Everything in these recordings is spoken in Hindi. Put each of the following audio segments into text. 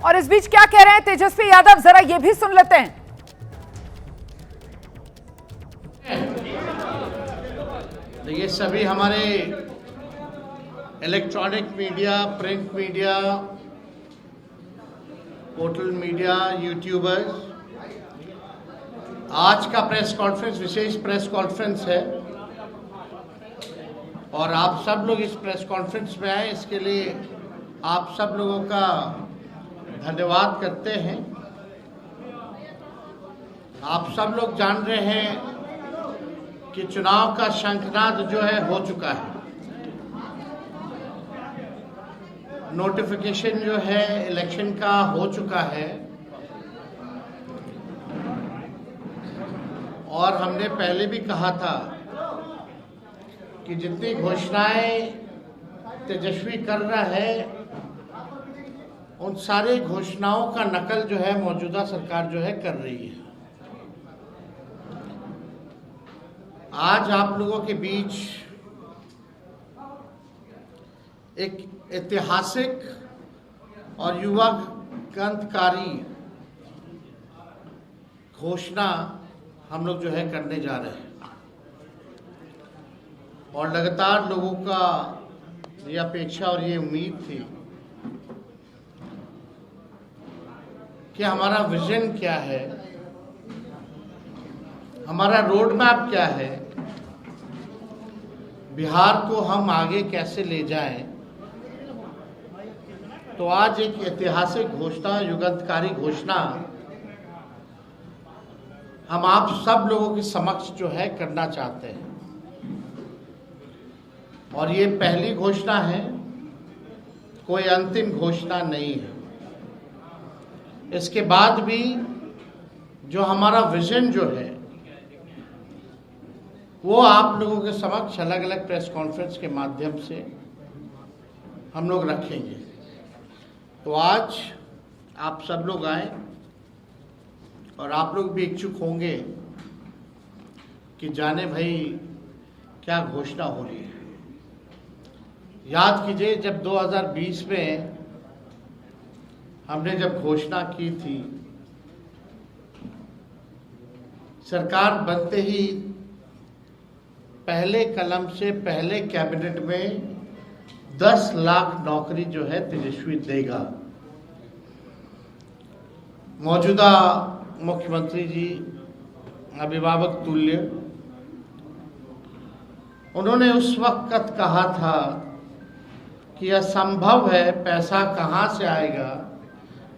और इस बीच क्या कह रहे हैं तेजस्वी यादव, जरा ये भी सुन लेते हैं। ये सभी हमारे electronic media, print media, portal media, YouTubers, आज का प्रेस कॉन्फ्रेंस विशेष प्रेस कॉन्फ्रेंस है और आप सब लोग इस प्रेस कॉन्फ्रेंस में आए, इसके लिए आप सब लोगों का धन्यवाद करते हैं। आप सब लोग जान रहे हैं कि चुनाव का शंखनाद जो है हो चुका है। नोटिफिकेशन जो है इलेक्शन का हो चुका है और हमने पहले भी कहा था कि जितनी घोषणाएं तेजस्वी कर रहा है उन सारे घोषणाओं का नकल जो है मौजूदा सरकार जो है कर रही है। आज आप लोगों के बीच एक ऐतिहासिक और युवा क्रांतिकारी घोषणा हम लोग जो है करने जा रहे हैं और लगातार लोगों का ये अपेक्षा और ये उम्मीद थी कि हमारा विजन क्या है, हमारा रोड मैप क्या है, बिहार को हम आगे कैसे ले जाएं। तो आज एक ऐतिहासिक घोषणा, युगांतकारी घोषणा हम आप सब लोगों के समक्ष जो है करना चाहते हैं और ये पहली घोषणा है, कोई अंतिम घोषणा नहीं है। इसके बाद भी जो हमारा विजन जो है वो आप लोगों के समक्ष अलग अलग प्रेस कॉन्फ्रेंस के माध्यम से हम लोग रखेंगे। तो आज आप सब लोग आए और आप लोग भी इच्छुक होंगे कि जाने भाई क्या घोषणा हो रही है। याद कीजिए जब 2020 में हमने जब घोषणा की थी, सरकार बनते ही पहले कलम से पहले कैबिनेट में 10 लाख नौकरी जो है तेजस्वी देगा। मौजूदा मुख्यमंत्री जी अभिभावक तुल्य, उन्होंने उस वक्त कहा था कि यह संभव है, पैसा कहाँ से आएगा,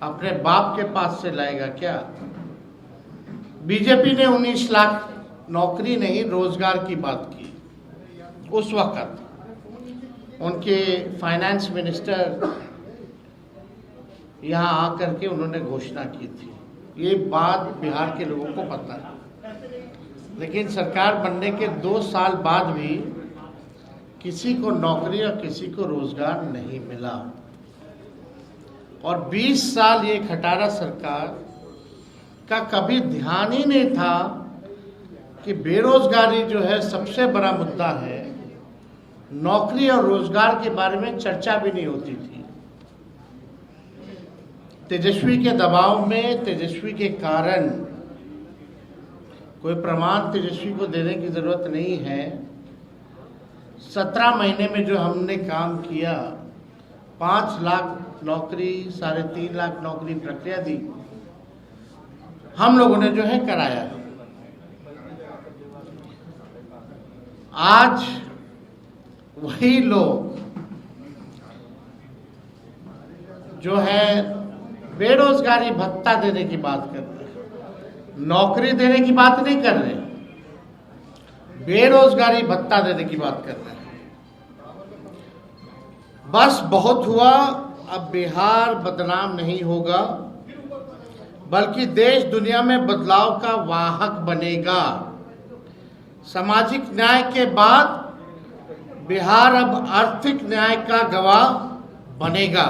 अपने बाप के पास से लाएगा क्या। बीजेपी ने 19 लाख नौकरी नहीं रोजगार की बात की। उस वक्त उनके फाइनेंस मिनिस्टर यहाँ आकर के उन्होंने घोषणा की थी। ये बात बिहार के लोगों को पता है, लेकिन सरकार बनने के 2 साल बाद भी किसी को नौकरी और किसी को रोजगार नहीं मिला और 20 साल ये खटारा सरकार का कभी ध्यान ही नहीं था कि बेरोजगारी जो है सबसे बड़ा मुद्दा है। नौकरी और रोजगार के बारे में चर्चा भी नहीं होती थी। तेजस्वी के दबाव में, तेजस्वी के कारण, कोई प्रमाण तेजस्वी को देने की जरूरत नहीं है, 17 महीने में जो हमने काम किया, 5 लाख नौकरी, 3.5 लाख नौकरी प्रक्रिया दी, हम लोगों ने जो है कराया। आज वही लोग जो है बेरोजगारी भत्ता देने की बात कर रहे हैं, नौकरी देने की बात नहीं कर रहे, बेरोजगारी भत्ता देने की बात कर रहे हैं। बस बहुत हुआ, अब बिहार बदनाम नहीं होगा, बल्कि देश दुनिया में बदलाव का वाहक बनेगा। सामाजिक न्याय के बाद बिहार अब आर्थिक न्याय का गवाह बनेगा।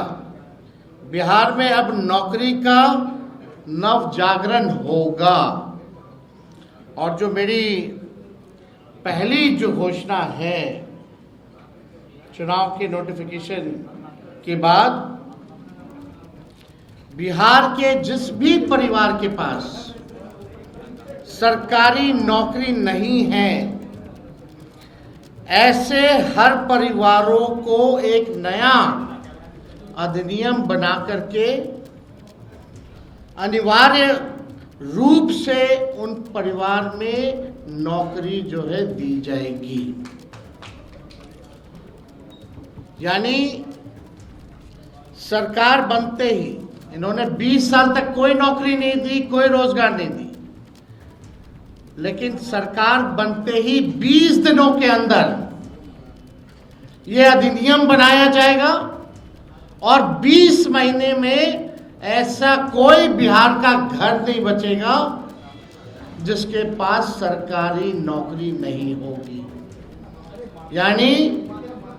बिहार में अब नौकरी का नव जागरण होगा और जो मेरी पहली जो घोषणा है चुनाव के नोटिफिकेशन के बाद बिहार के जिस भी परिवार के पास सरकारी नौकरी नहीं है, ऐसे हर परिवारों को एक नया अधिनियम बना करके अनिवार्य रूप से उन परिवार में नौकरी जो है दी जाएगी। यानी सरकार बनते ही इन्होंने 20 साल तक कोई नौकरी नहीं दी, कोई रोजगार नहीं दी, लेकिन सरकार बनते ही 20 दिनों के अंदर यह अधिनियम बनाया जाएगा और 20 महीने में ऐसा कोई बिहार का घर नहीं बचेगा जिसके पास सरकारी नौकरी नहीं होगी। यानी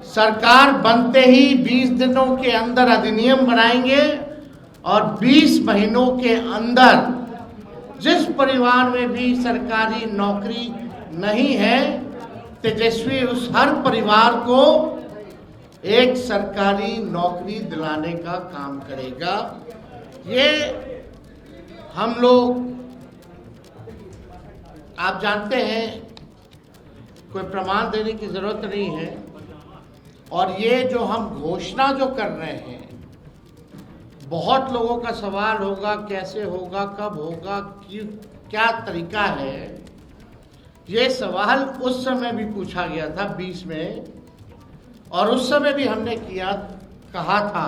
सरकार बनते ही 20 दिनों के अंदर अधिनियम बनाएंगे और 20 महीनों के अंदर जिस परिवार में भी सरकारी नौकरी नहीं है, तेजस्वी उस हर परिवार को एक सरकारी नौकरी दिलाने का काम करेगा। ये हम लोग, आप जानते हैं, कोई प्रमाण देने की जरूरत नहीं है। और ये जो हम घोषणा जो कर रहे हैं, बहुत लोगों का सवाल होगा कैसे होगा, कब होगा, क्या तरीका है। ये सवाल उस समय भी पूछा गया था 20 में, और उस समय भी हमने कहा था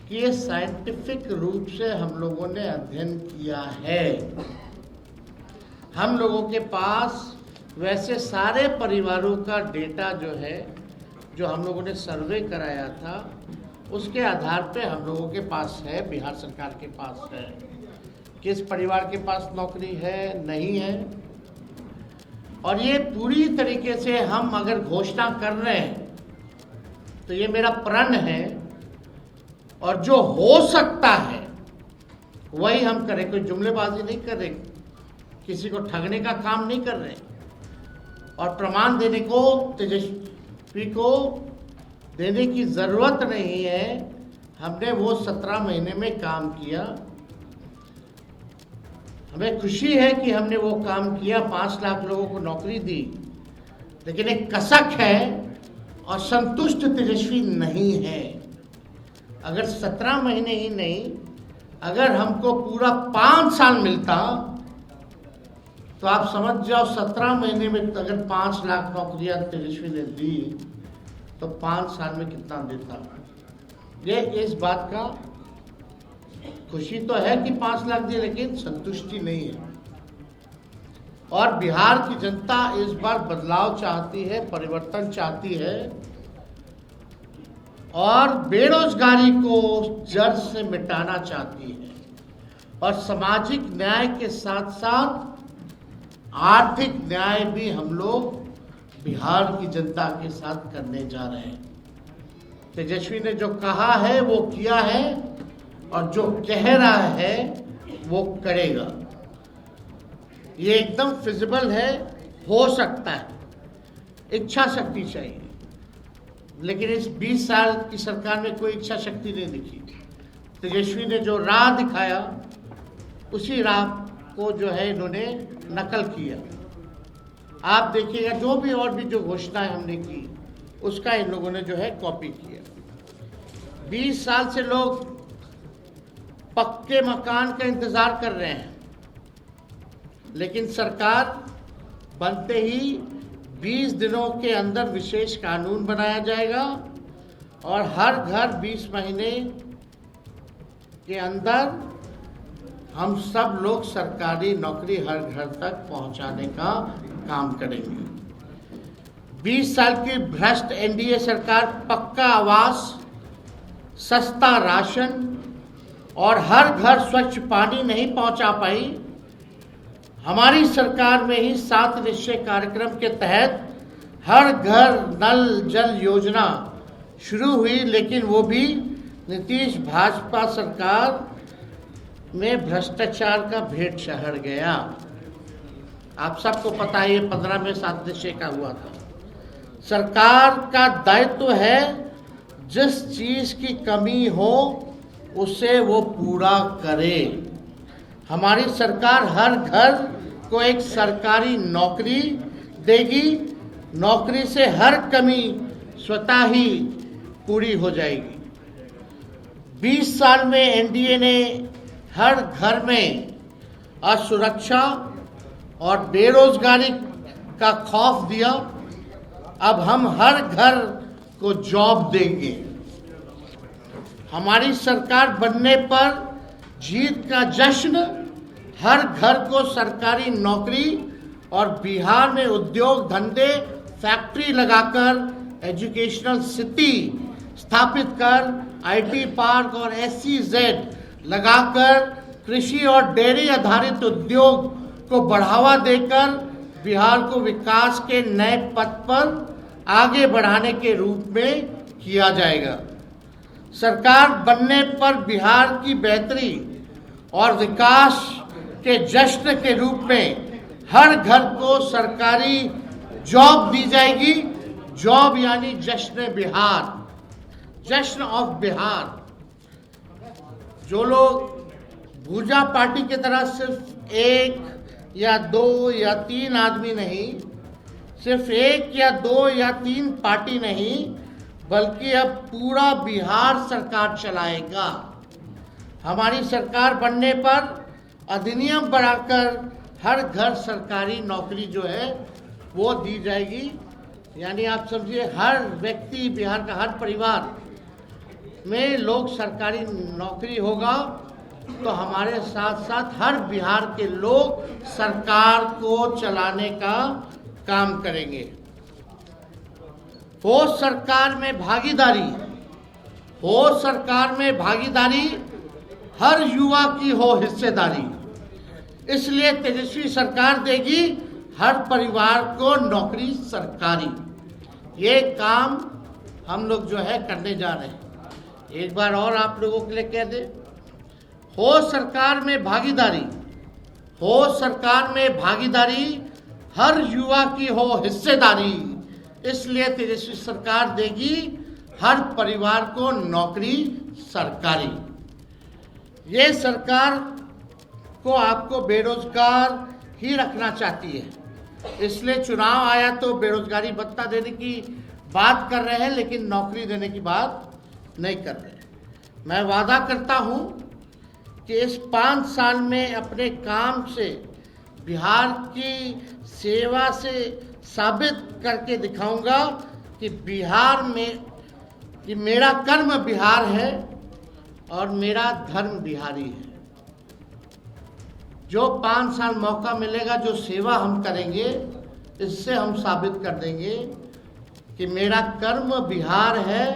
कि ये साइंटिफिक रूप से हम लोगों ने अध्ययन किया है। हम लोगों के पास वैसे सारे परिवारों का डेटा जो है, जो हम लोगों ने सर्वे कराया था, उसके आधार पे हम लोगों के पास है, बिहार सरकार के पास है, किस परिवार के पास नौकरी है, नहीं है। और ये पूरी तरीके से हम अगर घोषणा कर रहे हैं तो ये मेरा प्रण है, और जो हो सकता है वही हम करें। कोई जुमलेबाजी नहीं कर रहे, किसी को ठगने का काम नहीं कर रहे, और प्रमाण देने को तेजस्वी को देने की जरूरत नहीं है। हमने वो 17 महीने में काम किया। हमें खुशी है कि हमने वो काम किया, 5 लाख लोगों को नौकरी दी, लेकिन एक कसक है और संतुष्ट तेजस्वी नहीं है। अगर 17 महीने ही नहीं, अगर हमको पूरा 5 साल मिलता तो आप समझ जाओ 17 महीने में अगर 5 लाख नौकरियां तेजस्वी ने दी तो 5 साल में कितना देता। ये इस बात का खुशी तो है कि 5 लाख दिए, लेकिन संतुष्टि नहीं है। और बिहार की जनता इस बार बदलाव चाहती है, परिवर्तन चाहती है, और बेरोजगारी को जड़ से मिटाना चाहती है, और सामाजिक न्याय के साथ साथ आर्थिक न्याय भी हम लोग बिहार की जनता के साथ करने जा रहे हैं। तेजस्वी ने जो कहा है वो किया है, और जो कह रहा है वो करेगा। ये एकदम फिजिबल है, हो सकता है, इच्छा शक्ति चाहिए। लेकिन इस 20 साल की सरकार में कोई इच्छा शक्ति नहीं दिखी। तेजस्वी ने जो राह दिखाया, उसी राह को जो है इन्होंने नकल किया। आप देखिएगा, जो भी और भी जो घोषणाएं हमने की, उसका इन लोगों ने जो है कॉपी किया। 20 साल से लोग पक्के मकान का इंतजार कर रहे हैं, लेकिन सरकार बनते ही 20 दिनों के अंदर विशेष कानून बनाया जाएगा, और हर घर 20 महीने के अंदर हम सब लोग सरकारी नौकरी हर घर तक पहुंचाने का काम करेंगे। 20 साल की भ्रष्ट एनडीए सरकार पक्का आवास, सस्ता राशन और हर घर स्वच्छ पानी नहीं पहुंचा पाई। हमारी सरकार में ही 7 निश्चय कार्यक्रम के तहत हर घर नल जल योजना शुरू हुई, लेकिन वो भी नीतीश भाजपा सरकार में भ्रष्टाचार का भेंट चढ़ गया। आप सबको पता है, ये 15 में 7 निश्चय का हुआ था। सरकार का दायित्व है जिस चीज की कमी हो उसे वो पूरा करे। हमारी सरकार हर घर को एक सरकारी नौकरी देगी। नौकरी से हर कमी स्वतः ही पूरी हो जाएगी। 20 साल में एनडीए ने हर घर में असुरक्षा और बेरोजगारी का खौफ दिया। अब हम हर घर को जॉब देंगे। हमारी सरकार बनने पर जीत का जश्न, हर घर को सरकारी नौकरी और बिहार में उद्योग धंधे फैक्ट्री लगाकर एजुकेशनल सिटी स्थापित कर आईटी पार्क और SEZ लगाकर कृषि और डेयरी आधारित उद्योग को बढ़ावा देकर बिहार को विकास के नए पथ पर आगे बढ़ाने के रूप में किया जाएगा। सरकार बनने पर बिहार की बेहतरी और विकास के जश्न के रूप में हर घर को सरकारी जॉब दी जाएगी। जॉब यानी जश्न बिहार, जश्न ऑफ बिहार। जो लोग भूजा पार्टी की तरह सिर्फ 1 या 2 या 3 आदमी नहीं, सिर्फ 1 या 2 या 3 पार्टी नहीं, बल्कि अब पूरा बिहार सरकार चलाएगा। हमारी सरकार बनने पर अधिनियम बनाकर हर घर सरकारी नौकरी जो है वो दी जाएगी। यानी आप समझिए हर व्यक्ति, बिहार का हर परिवार में लोग सरकारी नौकरी होगा, तो हमारे साथ साथ हर बिहार के लोग सरकार को चलाने का काम करेंगे। हो सरकार में भागीदारी, हो सरकार में भागीदारी, हर युवा की हो हिस्सेदारी। इसलिए तेजस्वी सरकार देगी हर परिवार को नौकरी सरकारी। ये काम हम लोग जो है करने जा रहे हैं। एक बार और आप लोगों के लिए कह दे, हो सरकार में भागीदारी, हो सरकार में भागीदारी, हर युवा की हो हिस्सेदारी। इसलिए तेजस्वी सरकार देगी हर परिवार को नौकरी सरकारी। ये सरकार को आपको बेरोजगार ही रखना चाहती है, इसलिए चुनाव आया तो बेरोजगारी भत्ता देने की बात कर रहे हैं, लेकिन नौकरी देने की बात नहीं कर रहे। मैं वादा करता हूं कि इस 5 साल में अपने काम से बिहार की सेवा से साबित करके दिखाऊंगा कि बिहार में कि मेरा कर्म बिहार है और मेरा धर्म बिहारी है। जो 5 साल मौका मिलेगा, जो सेवा हम करेंगे, इससे हम साबित कर देंगे कि मेरा कर्म बिहार है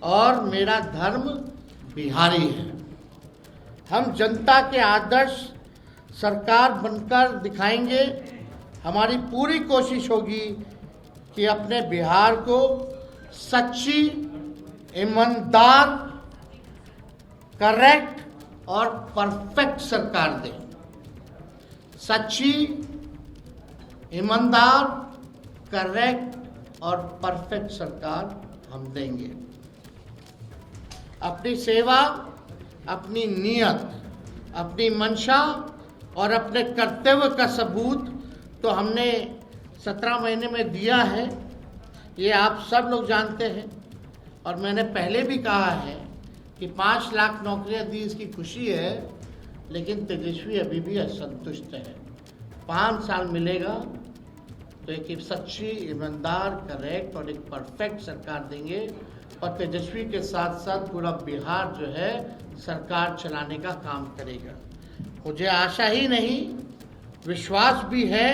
और मेरा धर्म बिहारी है। हम जनता के आदर्श सरकार बनकर दिखाएंगे। हमारी पूरी कोशिश होगी कि अपने बिहार को सच्ची, ईमानदार, करेक्ट और परफेक्ट सरकार दें। सच्ची, ईमानदार, करेक्ट और परफेक्ट सरकार हम देंगे। अपनी सेवा, अपनी नियत, अपनी मंशा और अपने कर्तव्य का सबूत तो हमने 17 महीने में दिया है, ये आप सब लोग जानते हैं। और मैंने पहले भी कहा है कि 5 लाख नौकरियां दी, इसकी खुशी है, लेकिन तेजस्वी अभी भी असंतुष्ट है। 5 साल मिलेगा तो एक सच्ची, ईमानदार, करेक्ट और एक परफेक्ट सरकार देंगे। और तेजस्वी के साथ साथ पूरा बिहार जो है सरकार चलाने का काम करेगा। मुझे आशा ही नहीं, विश्वास भी है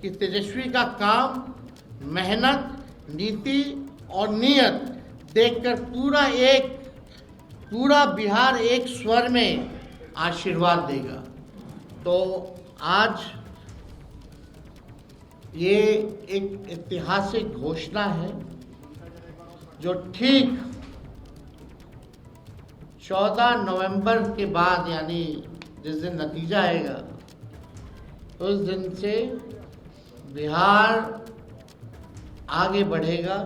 कि तेजस्वी का काम, मेहनत, नीति और नियत देखकर पूरा बिहार एक स्वर में आशीर्वाद देगा। तो आज ये एक ऐतिहासिक घोषणा है जो ठीक 14 नवंबर के बाद, यानी जिस दिन नतीजा आएगा उस दिन से बिहार आगे बढ़ेगा।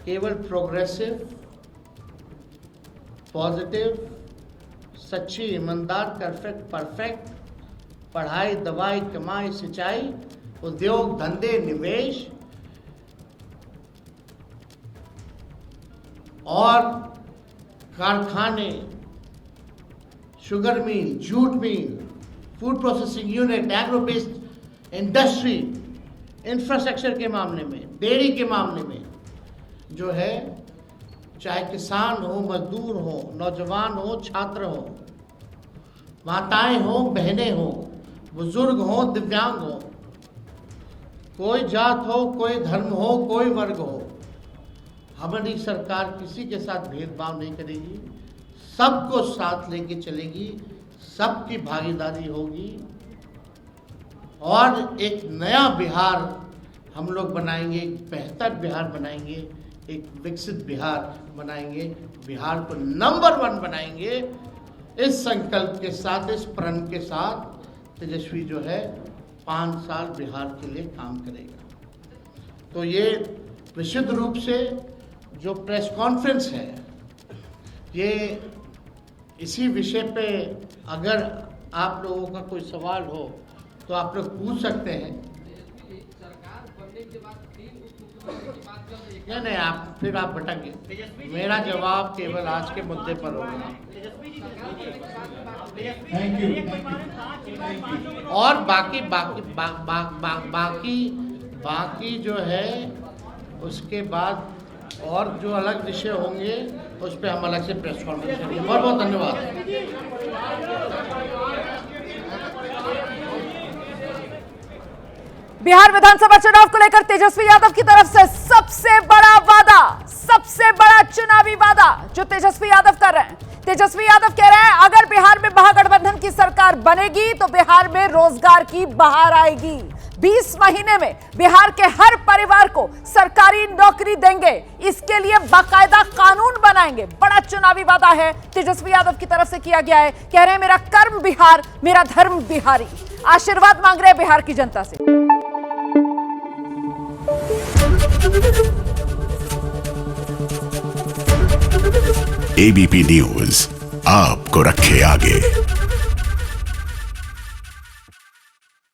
केवल प्रोग्रेसिव पॉजिटिव, सच्ची, ईमानदार, परफेक्ट, पढ़ाई, दवाई, कमाई, सिंचाई, उद्योग, धंधे, निवेश और कारखाने, sugar mill, jute mill, food processing unit, agro based industry, infrastructure के मामले में, डेयरी के मामले में जो है, चाहे किसान हो, मजदूर हो, नौजवान हो, छात्र हो, माताएं हो, बहनें हो, बुजुर्ग हो, दिव्यांग हो, कोई जात हो, कोई धर्म हो, कोई वर्ग हो, हमारी सरकार किसी के साथ भेदभाव नहीं करेगी, सबको साथ लेके चलेगी, सबकी भागीदारी होगी और एक नया बिहार हम लोग बनाएंगे, एक बेहतर बिहार बनाएंगे, एक विकसित बिहार बनाएंगे, बिहार को नंबर 1 बनाएंगे। इस संकल्प के साथ, इस प्रण के साथ तेजस्वी जो है 5 साल बिहार के लिए काम करेगा। तो ये विशुद्ध रूप से जो प्रेस कॉन्फ्रेंस है, ये इसी विषय पे अगर आप लोगों का कोई सवाल हो तो आप लोग पूछ सकते हैं। नहीं, आप फिर आप भटक, मेरा जवाब केवल आज के मुद्दे पर होगा। और बाकी जो है उसके बाद और जो अलग विषय होंगे उस पर हम अलग से प्रेस कॉन्फ्रेंस करेंगे। बहुत बहुत धन्यवाद। बिहार विधानसभा चुनाव को लेकर तेजस्वी यादव की तरफ से सबसे बड़ा वादा, सबसे बड़ा चुनावी वादा जो तेजस्वी यादव कर रहे हैं। तेजस्वी यादव कह रहे हैं अगर बिहार में महागठबंधन की सरकार बनेगी तो बिहार में रोजगार की बहार आएगी। 20 महीने में बिहार के हर परिवार को सरकारी नौकरी देंगे, इसके लिए बाकायदा कानून बनाएंगे। बड़ा चुनावी वादा है, तेजस्वी यादव की तरफ से किया गया है। कह रहे हैं मेरा कर्म बिहार, मेरा धर्म बिहारी। आशीर्वाद मांग रहे हैं बिहार की जनता से। एबीपी न्यूज आपको रखे आगे।